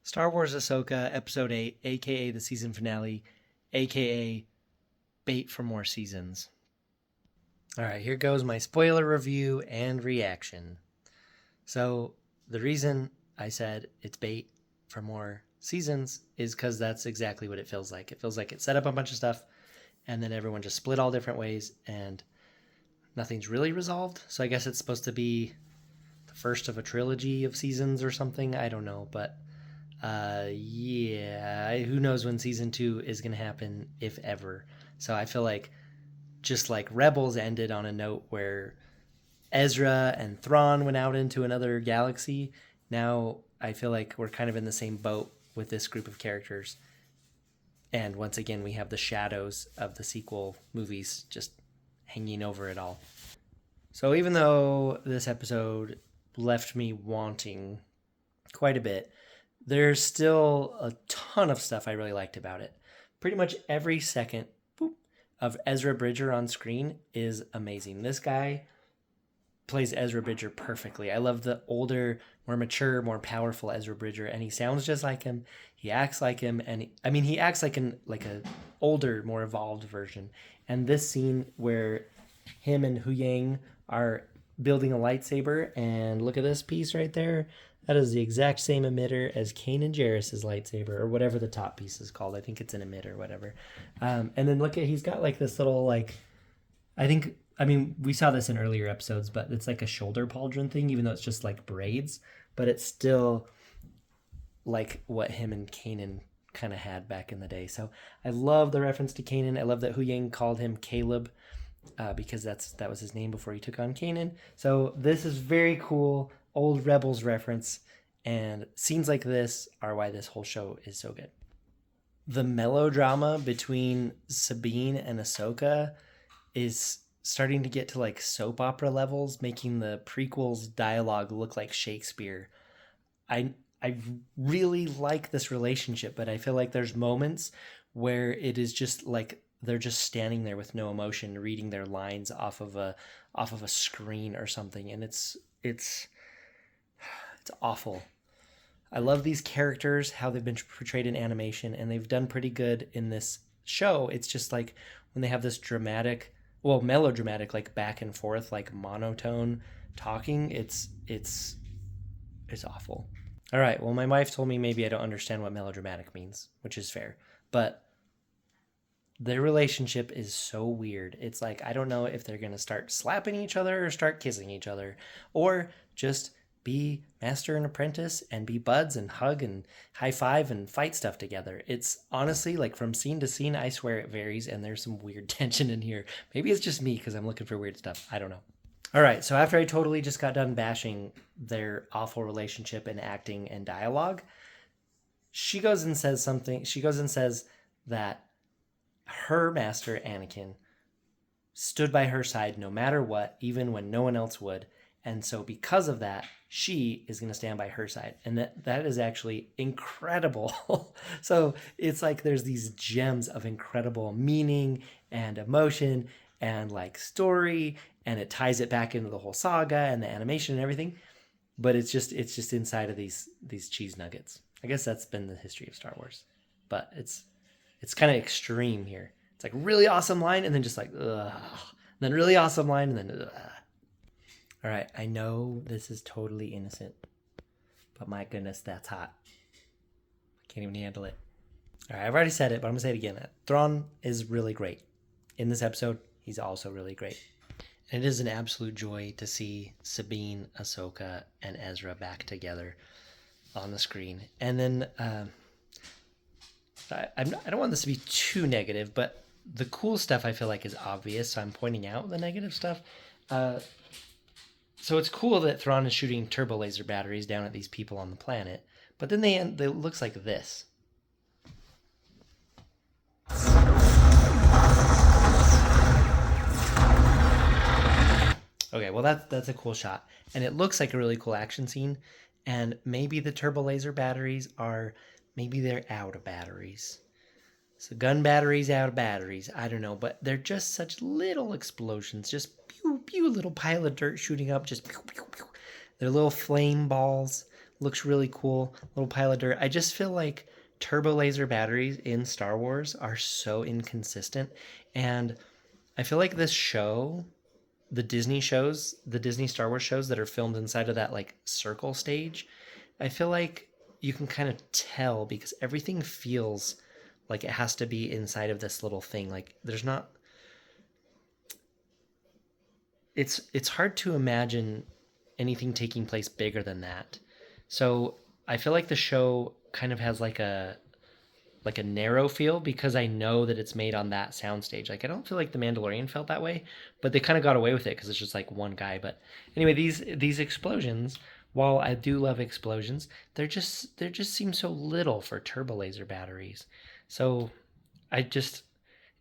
Star Wars Ahsoka, Episode 8, aka the season finale, aka bait for more seasons. Alright, here goes my spoiler review and reaction. So, the reason I said it's bait for more seasons is because that's exactly what it feels like. It feels like it set up a bunch of stuff, and then everyone just split all different ways, and nothing's really resolved. So, I guess it's supposed to be the first of a trilogy of seasons or something. I don't know, but yeah, who knows when season 2 is going to happen, if ever. So I feel like just like Rebels ended on a note where Ezra and Thrawn went out into another galaxy, now I feel like we're kind of in the same boat with this group of characters. And once again, we have the shadows of the sequel movies just hanging over it all. So even though this episode left me wanting quite a bit, there's still a ton of stuff I really liked about it. Pretty much every second of Ezra Bridger on screen is amazing. This guy plays Ezra Bridger perfectly. I love the older, more mature, more powerful Ezra Bridger, and he sounds just like him. He acts like him, and he acts like a older, more evolved version. And this scene where him and Hu Yang are building a lightsaber, and look at this piece right there. That is the exact same emitter as Kanan Jarrus's lightsaber, or whatever the top piece is called. I think it's an emitter, whatever. And then look at, he's got like this little we saw this in earlier episodes, but it's like a shoulder pauldron thing, even though it's just like braids, but it's still like what him and Kanan kind of had back in the day. So I love the reference to Kanan. I love that Hu Yang called him Caleb, because that was his name before he took on Kanan. So this is very cool, old Rebels reference, and scenes like this are why this whole show is so good. The melodrama between Sabine and Ahsoka is starting to get to like soap opera levels, making the prequels dialogue look like Shakespeare. I really like this relationship, but I feel like there's moments where it is just like they're just standing there with no emotion, reading their lines off of a screen or something, and it's awful. I love these characters, how they've been portrayed in animation, and they've done pretty good in this show. It's just like when they have this dramatic, well, melodramatic, like back and forth, like monotone talking, it's awful. All right, well, my wife told me maybe I don't understand what melodramatic means, which is fair, but their relationship is so weird. It's like, I don't know if they're going to start slapping each other or start kissing each other, or just be master and apprentice and be buds and hug and high five and fight stuff together. It's honestly like from scene to scene, I swear it varies, and there's some weird tension in here. Maybe it's just me because I'm looking for weird stuff. I don't know. All right, so after I totally just got done bashing their awful relationship and acting and dialogue, she goes and says something. She goes and says that her master, Anakin, stood by her side no matter what, even when no one else would. And so because of that, she is going to stand by her side. And that is actually incredible. So it's like there's these gems of incredible meaning and emotion and like story, and it ties it back into the whole saga and the animation and everything. But it's just inside of these cheese nuggets. I guess that's been the history of Star Wars. But it's kind of extreme here. It's like really awesome line and then just like ugh. And then really awesome line and then ugh. All right, I know this is totally innocent, but my goodness, that's hot. I can't even handle it. All right, I've already said it, but I'm going to say it again. Thrawn is really great. In this episode, he's also really great. And it is an absolute joy to see Sabine, Ahsoka, and Ezra back together on the screen. And then I don't want this to be too negative, but the cool stuff I feel like is obvious, so I'm pointing out the negative stuff. So it's cool that Thrawn is shooting turbo laser batteries down at these people on the planet, but then it looks like this. Okay, well that's a cool shot, and it looks like a really cool action scene, and maybe the turbo laser batteries they're out of batteries. So gun batteries out of batteries, I don't know, but they're just such little explosions, just pew pew, little pile of dirt shooting up, just pew pew pew. They're little flame balls, looks really cool. Little pile of dirt. I just feel like turbo laser batteries in Star Wars are so inconsistent. And I feel like this show, the Disney shows, the Disney Star Wars shows that are filmed inside of that like circle stage, I feel like you can kind of tell because everything feels like it has to be inside of this little thing. Like there's not, it's hard to imagine anything taking place bigger than that. So I feel like the show kind of has like a narrow feel because I know that it's made on that soundstage. Like I don't feel like the Mandalorian felt that way, but they kind of got away with it because it's just like one guy. But anyway, these explosions, while I do love explosions, they just seem so little for turbo laser batteries. So I just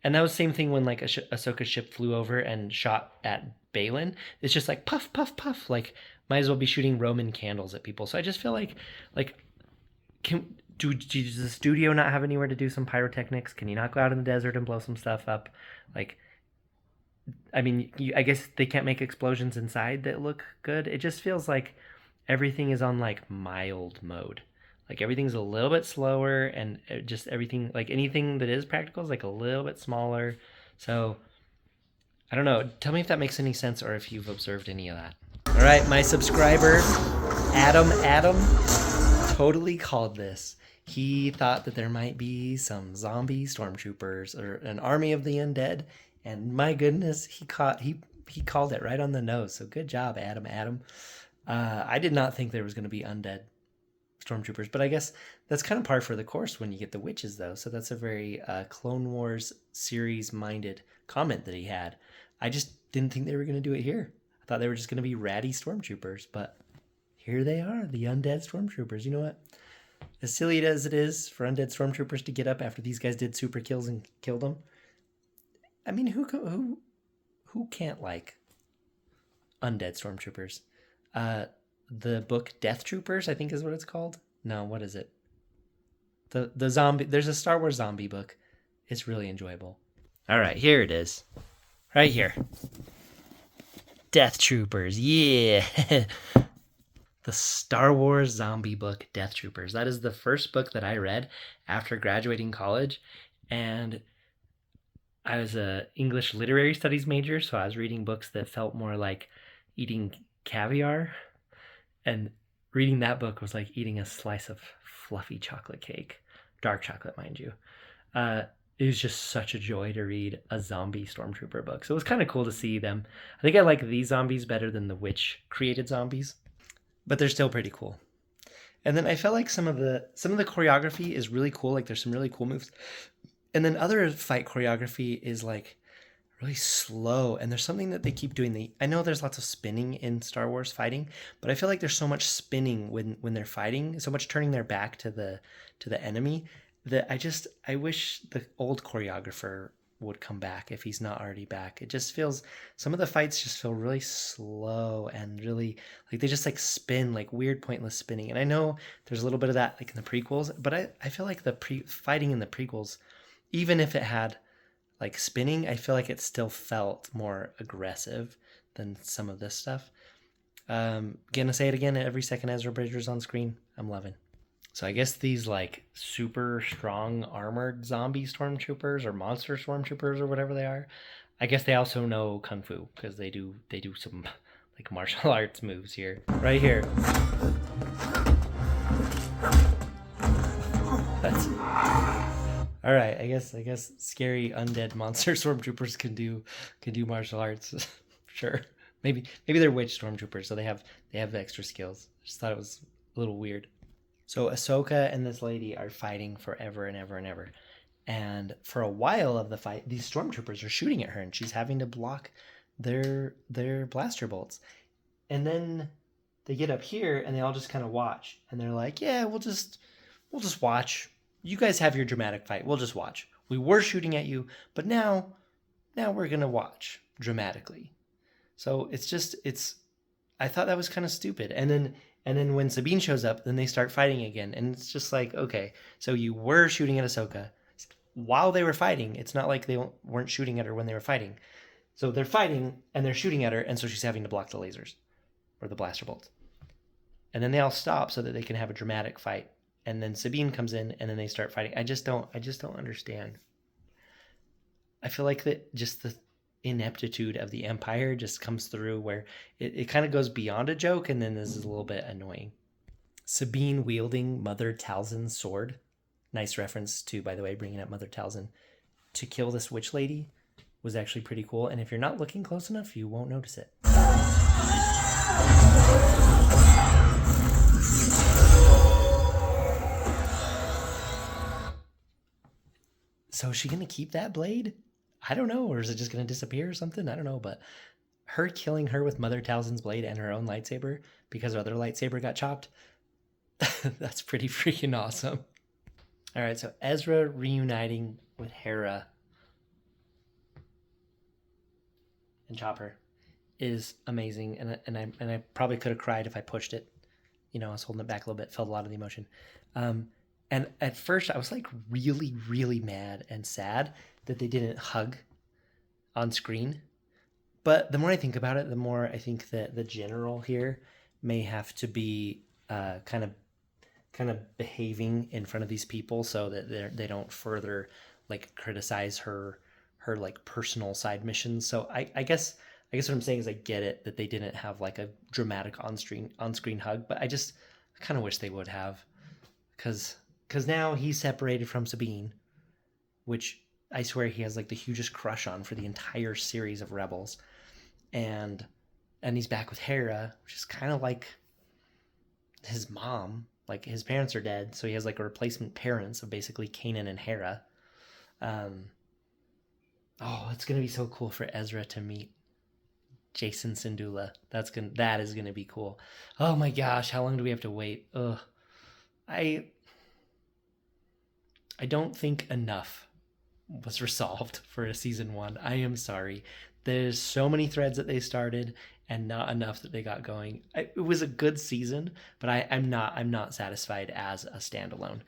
and that was the same thing when like Ahsoka's ship flew over and shot at Balin. It's just like puff puff puff. Like might as well be shooting Roman candles at people. So I just feel like can does the studio not have anywhere to do some pyrotechnics? Can you not go out in the desert and blow some stuff up? Like, I mean, I guess they can't make explosions inside that look good. It just feels like everything is on like mild mode. Like everything's a little bit slower, and just everything like anything that is practical is like a little bit smaller. So I don't know. Tell me if that makes any sense or if you've observed any of that. All right, my subscriber, Adam, totally called this. He thought that there might be some zombie stormtroopers or an army of the undead, and my goodness, he called it right on the nose. So good job, Adam. I did not think there was going to be undead stormtroopers, but I guess that's kind of par for the course when you get the witches, though. So that's a very Clone Wars series minded comment that he had. I just didn't think they were going to do it here. I thought they were just going to be ratty stormtroopers, but here they are, the undead stormtroopers. You know what? As silly as it is for undead stormtroopers to get up after these guys did super kills and killed them, I mean, who can't like undead stormtroopers? The book Death Troopers, I think is what it's called. No, what is it? The zombie. There's a Star Wars zombie book. It's really enjoyable. All right, here it is, right here. Death Troopers, yeah. The Star Wars zombie book, Death Troopers. That is the first book that I read after graduating college. And I was a English literary studies major, so I was reading books that felt more like eating caviar. And reading that book was like eating a slice of fluffy chocolate cake. Dark chocolate, mind you. It was just such a joy to read a zombie stormtrooper book. So it was kind of cool to see them. I think I like these zombies better than the witch created zombies, but they're still pretty cool. And then I felt like some of the choreography is really cool. Like there's some really cool moves. And then other fight choreography is like really slow. And there's something that they keep doing. I know there's lots of spinning in Star Wars fighting, but I feel like there's so much spinning when they're fighting, so much turning their back to the enemy that I wish the old choreographer would come back if he's not already back. It just feels, some of the fights just feel really slow and really like they just like spin, like weird pointless spinning. And I know there's a little bit of that like in the prequels, but I feel like the fighting in the prequels, even if it had like spinning, I feel like it still felt more aggressive than some of this stuff. Gonna say it again, every second Ezra Bridger's on screen, I'm loving. So I guess these like super strong armored zombie stormtroopers or monster stormtroopers or whatever they are, I guess they also know kung fu because they do some like martial arts moves here. Right here. That's all right. I guess scary undead monster stormtroopers can do martial arts. Sure. Maybe they're witch stormtroopers, so they have extra skills. I just thought it was a little weird. So Ahsoka and this lady are fighting forever and ever and ever. And for a while of the fight, these stormtroopers are shooting at her and she's having to block their blaster bolts. And then they get up here and they all just kind of watch. And they're like, yeah, we'll just watch. You guys have your dramatic fight. We'll just watch. We were shooting at you, but now we're going to watch dramatically. So I thought that was kind of stupid. And then when Sabine shows up, then they start fighting again. And it's just like, okay, so you were shooting at Ahsoka while they were fighting. It's not like they weren't shooting at her when they were fighting. So they're fighting and they're shooting at her. And so she's having to block the lasers or the blaster bolts. and then they all stop so that they can have a dramatic fight. And then Sabine comes in, and then they start fighting. I just don't understand. I feel like that just the ineptitude of the Empire just comes through, where it kind of goes beyond a joke, and then this is a little bit annoying. Sabine wielding Mother Talzin's sword. Nice reference to, by the way, bringing up Mother Talzin to kill this witch lady was actually pretty cool. And if you're not looking close enough, you won't notice it. So is she going to keep that blade? I don't know. Or is it just going to disappear or something? I don't know. But her killing her with Mother Talzin's blade and her own lightsaber because her other lightsaber got chopped, that's pretty freaking awesome. All right, so Ezra reuniting with Hera and Chopper is amazing, and I probably could have cried if I pushed it. You know, I was holding it back a little bit, felt a lot of the emotion. And at first, I was like really, really mad and sad that they didn't hug on screen. But the more I think about it, the more I think that the general here may have to be kind of behaving in front of these people so that they don't further like criticize her like personal side missions. So I guess what I'm saying is I get it that they didn't have like a dramatic on-screen hug, but I kind of wish they would have, because now he's separated from Sabine, which I swear he has like the hugest crush on for the entire series of Rebels, and he's back with Hera, which is kind of like his mom. Like his parents are dead, so he has like a replacement parents of basically Kanan and Hera. It's gonna be so cool for Ezra to meet Jason Syndulla. That is gonna be cool. Oh my gosh, how long do we have to wait? Ugh. I don't think enough was resolved for a season 1. I am sorry. There's so many threads that they started and not enough that they got going. It was a good season, but I'm not satisfied as a standalone.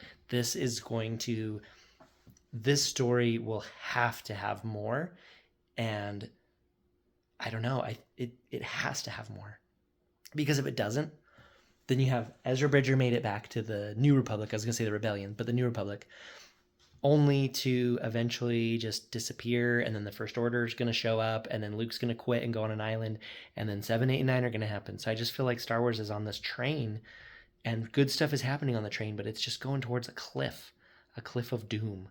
This story will have to have more, and I don't know. It has to have more, because if it doesn't, then you have Ezra Bridger made it back to the New Republic. I was gonna say the Rebellion, but the New Republic, only to eventually just disappear, and then the First Order is going to show up, and then Luke's going to quit and go on an island, and then 7, 8, and 9 are going to happen. So I just feel like Star Wars is on this train, and good stuff is happening on the train, but it's just going towards a cliff of doom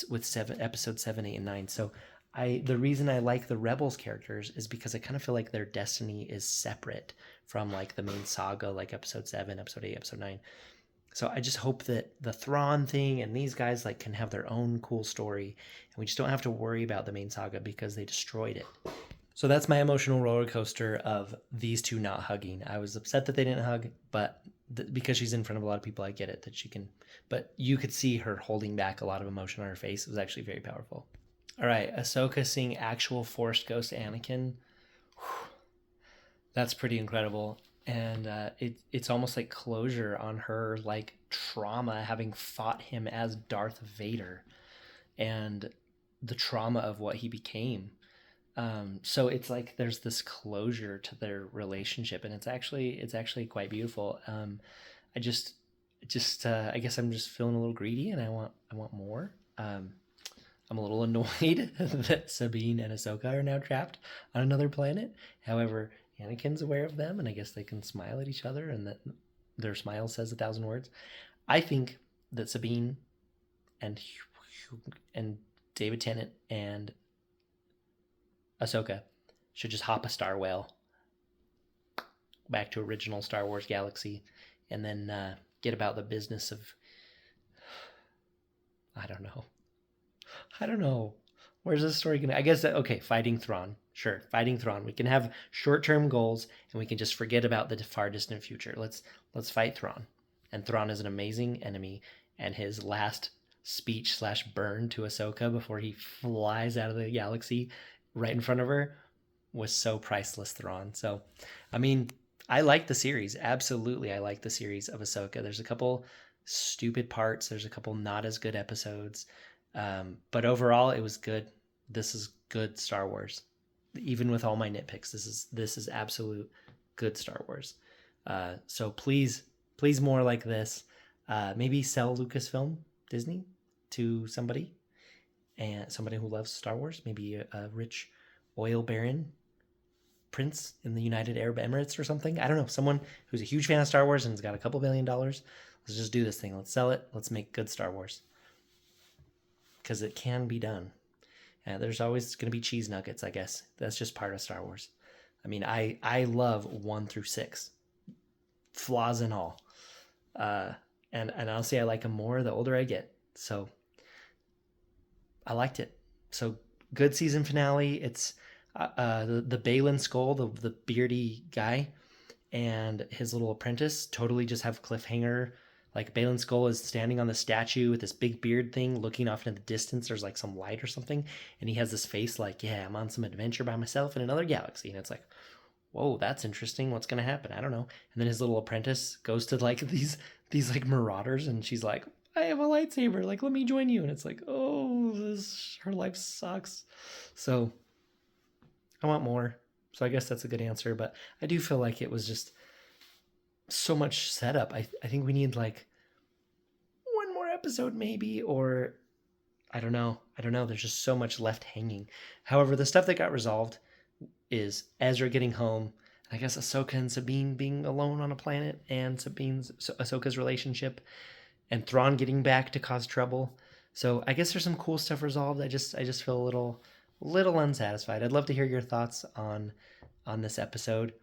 with episode 7, 8, and 9. So the reason I like the Rebels characters is because I kind of feel like their destiny is separate from like the main saga, like episode 7, episode 8, episode 9. So I just hope that the Thrawn thing and these guys like can have their own cool story, and we just don't have to worry about the main saga because they destroyed it. So that's my emotional roller coaster of these two not hugging. I was upset that they didn't hug, but because she's in front of a lot of people, I get it that she can. But you could see her holding back a lot of emotion on her face. It was actually very powerful. All right, Ahsoka seeing actual Force Ghost Anakin. Whew, that's pretty incredible. And it's almost like closure on her like trauma, having fought him as Darth Vader, and the trauma of what he became. So it's like there's this closure to their relationship, and it's actually quite beautiful. I guess I'm just feeling a little greedy, and I want more. I'm a little annoyed that Sabine and Ahsoka are now trapped on another planet. However, Anakin's aware of them, and I guess they can smile at each other, and that their smile says 1,000 words. I think that Sabine and David Tennant and Ahsoka should just hop a star whale back to original Star Wars galaxy, and then get about the business of, I don't know. Where's this story going to... I guess, okay, fighting Thrawn. Sure, fighting Thrawn. We can have short-term goals, and we can just forget about the far distant future. Let's fight Thrawn. And Thrawn is an amazing enemy, and his last speech/burn to Ahsoka before he flies out of the galaxy right in front of her was so priceless, Thrawn. So, I mean, I like the series. Absolutely, I like the series of Ahsoka. There's a couple stupid parts. There's a couple not as good episodes. But overall, it was good. This is good Star Wars. Even with all my nitpicks, this is absolute good Star Wars. So please, please, more like this. Maybe sell Lucasfilm, Disney, to somebody, and somebody who loves Star Wars. Maybe a rich oil baron prince in the United Arab Emirates or something. I don't know. Someone who's a huge fan of Star Wars and has got a couple $1 billion. Let's just do this thing. Let's sell it. Let's make good Star Wars, because it can be done. There's always going to be cheese nuggets, I guess. That's just part of Star Wars. I mean, I love 1 through 6, flaws and all. And honestly, I like them more the older I get. So I liked it. So good season finale. It's the Balin Skull, the beardy guy, and his little apprentice totally just have cliffhanger. Like Balin Skull is standing on the statue with this big beard thing, looking off into the distance. There's like some light or something, and he has this face like, "Yeah, I'm on some adventure by myself in another galaxy." And it's like, whoa, that's interesting. What's gonna happen? I don't know. And then his little apprentice goes to like these like marauders, and she's like, "I have a lightsaber. Like, let me join you." And it's like, oh, her life sucks. So I want more. So I guess that's a good answer. But I do feel like it was just so much setup. I think we need like one more episode maybe, or I don't know. There's just so much left hanging. However, the stuff that got resolved is Ezra getting home. I guess Ahsoka and Sabine being alone on a planet, and Ahsoka's relationship, and Thrawn getting back to cause trouble. So I guess there's some cool stuff resolved. I just feel a little unsatisfied. I'd love to hear your thoughts on this episode,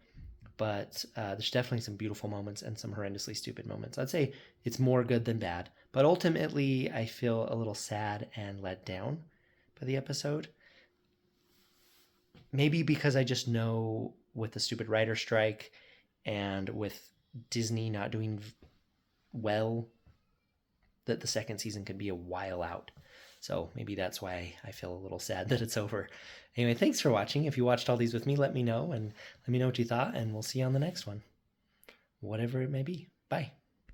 but there's definitely some beautiful moments and some horrendously stupid moments. I'd say it's more good than bad, but ultimately I feel a little sad and let down by the episode. Maybe because I just know with the stupid writer strike and with Disney not doing well, that the second season could be a while out. So maybe that's why I feel a little sad that it's over. Anyway, thanks for watching. If you watched all these with me, let me know, and let me know what you thought, and we'll see you on the next one, whatever it may be. Bye.